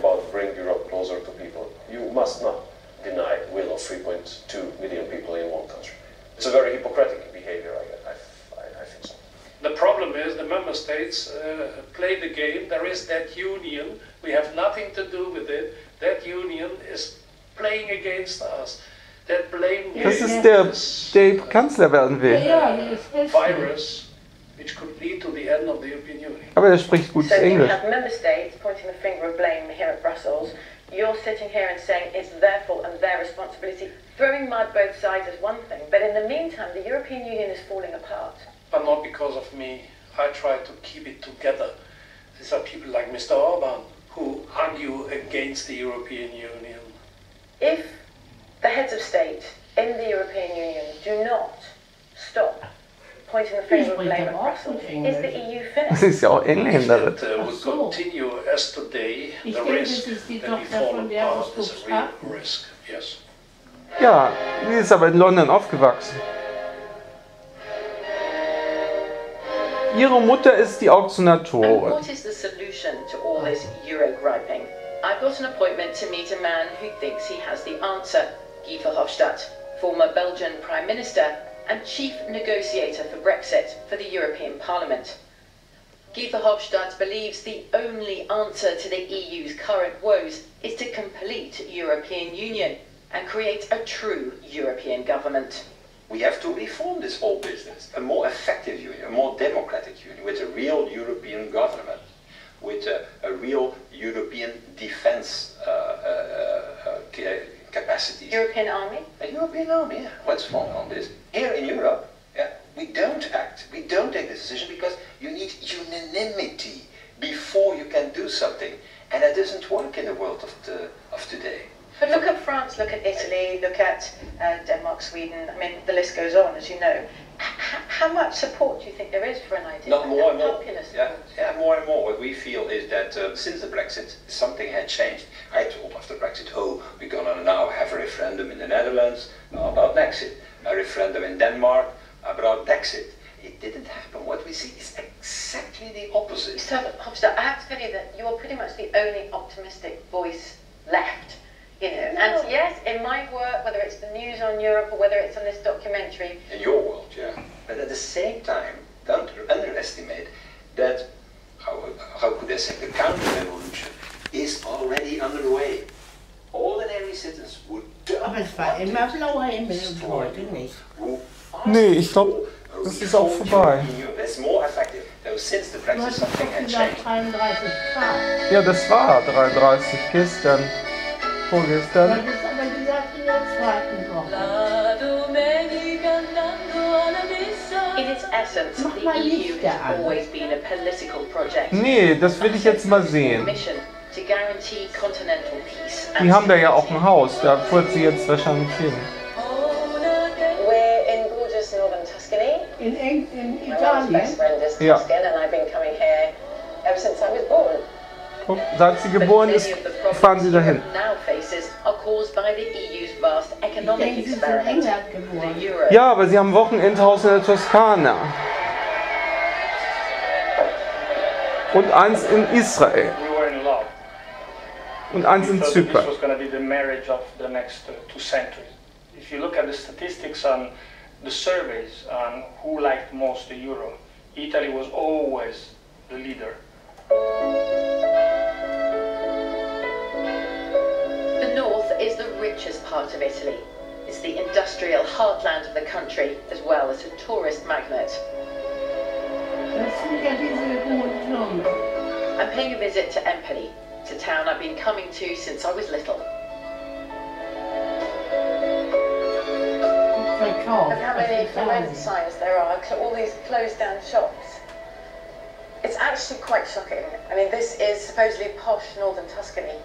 about bring Europe closer to people, you must not deny will of 3.2 million people in one country. It's a very hypocritical behavior, I think so. The problem is the member states play the game. There is that union. We have nothing to do with it. That union is playing against us. That blame Das ist der Kanzler werden will. Virus, which could lead to the end of the European Union. Aber er spricht gutes Englisch. So you have member states pointing the finger of blame here at Brussels. You're sitting here and saying it's their fault and their responsibility. Throwing mud both sides is one thing, but in the meantime, the European Union is falling apart. But not because of me. I try to keep it together. These are people like Mr. Orban who argue against the European Union. If the heads of state in the European Union do not stop pointing the finger of blame at Brussels, is the EU Das finished? ist ja auch Engländerin. If it would continue as today, the risk that we fall apart is a real risk. Yes. Ja, sie ist aber in London aufgewachsen. Ihre Mutter ist die And Auktionatorin. what is the solution to all this Euro griping? I've got an appointment to meet a man who thinks he has the answer. Guy Verhofstadt, former Belgian Prime Minister and chief negotiator for Brexit for the European Parliament. Guy Verhofstadt believes the only answer to the EU's current woes is to complete European Union and create a true European government. We have to reform this whole business. A more effective union, a more democratic union, with a real European government, with a real European defense capacities. European army? A European army, yeah. What's wrong on this? Here in Europe, yeah, we don't act. We don't take this decision because you need unanimity before you can do something. And that doesn't work in the world of today. But look at France, look at Italy, look at Denmark, Sweden. I mean, the list goes on, as you know. How much support do you think there is for an idea? Not more and more. Popular support? Yeah, more and more. What we feel is that since the Brexit, something had changed. I told after Brexit, oh, we're going to now have a referendum in the Netherlands about Brexit, a referendum in Denmark about Brexit. It didn't happen. What we see is exactly the opposite. So, Hofstad, I have to tell you that you're pretty much the only optimistic voice left. You know, and yes, in my work, whether it's the news on Europe or whether it's on this documentary. In your world, yeah. But at the same time, don't underestimate that, how could I say, the counter-revolution is already underway. Ordinary citizens would Aber es war immer blauer Himmel und heute nicht. Nee, ich glaube, das ist auch vorbei. It's more effective. Though since the Brexit something had changed. 33 Grad. Ja, das war 33 gestern. Vorgestern. Das ist aber gesagt in der zweiten Woche. In its essence, the EU has always been a political project. Nee, das will ich jetzt mal sehen. Mission to guarantee continental peace. Die haben da ja auch ein Haus, da fährt sie jetzt wahrscheinlich hin. We're in gorgeous northern Tuscany. In My mom's best Italien. friend is Ja. Tuscan, and I've been coming here ever since I was born. Guck, seit sie geboren ist, fahren sie dahin. Now faces are caused by the EU's vast economic Sie sind in experiment, England geboren. the Euro. Ja, aber sie haben ein Wochenendhaus in der Toskana. Und eins in Israel. We were in love. Und eins in We thought that Zypern. this was going to be the marriage of the next 2 centuries. If you look at the statistics on the surveys on who liked most the euro, Italy was always the leader. The north is the richest part of Italy. It's the industrial heartland of the country, as well as a tourist magnet. Das sind ja diese hohen Türme. I'm paying a visit to Empoli. It's a town I've been coming to since I was little. Verkauft. Look how many for rent signs there are, all these closed down shops. It's actually quite shocking. I mean, this is supposedly posh northern Tuscany.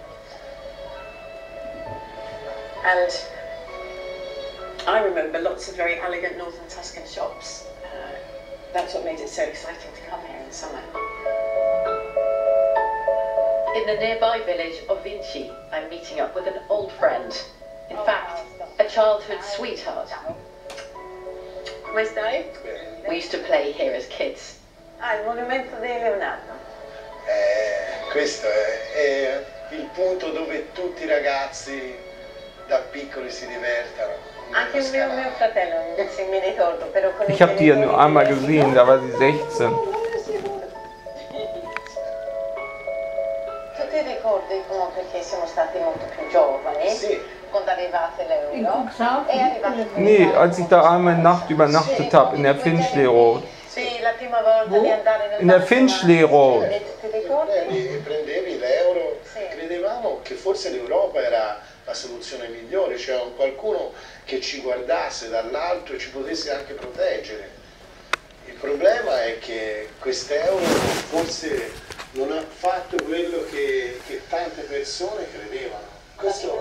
And I remember lots of very elegant northern Tuscan shops. That's what made it so exciting to come here in the summer. In the nearby village of Vinci, I'm meeting up with an old friend. In fact, a childhood sweetheart. Come stai? We used to play here as kids. Ah, il monumento di Leonardo. Questo è il punto dove tutti i ragazzi da piccoli si divertano. Anche mio fratello, se mi ricordo, però con Ich habe die ja nur einmal gesehen, da war sie 16. Tu ti ricordi come, perché siamo stati molto più giovani, Sì. quando arrivate In l'euro? Cuxhaven? E arrivate Nee, als ich da einmal Nacht übernachtet habe in der Finchley Road. Sì, la prima volta di andare nel In der Finchley Road. Ti ricordi? Prendevi l'euro, Sì. credevamo che forse l'Europa era la soluzione migliore, c'era qualcuno che ci guardasse dall'alto e ci potesse anche proteggere. Il problema è che quest'euro forse non ha fatto quello che tante persone credevano. Questo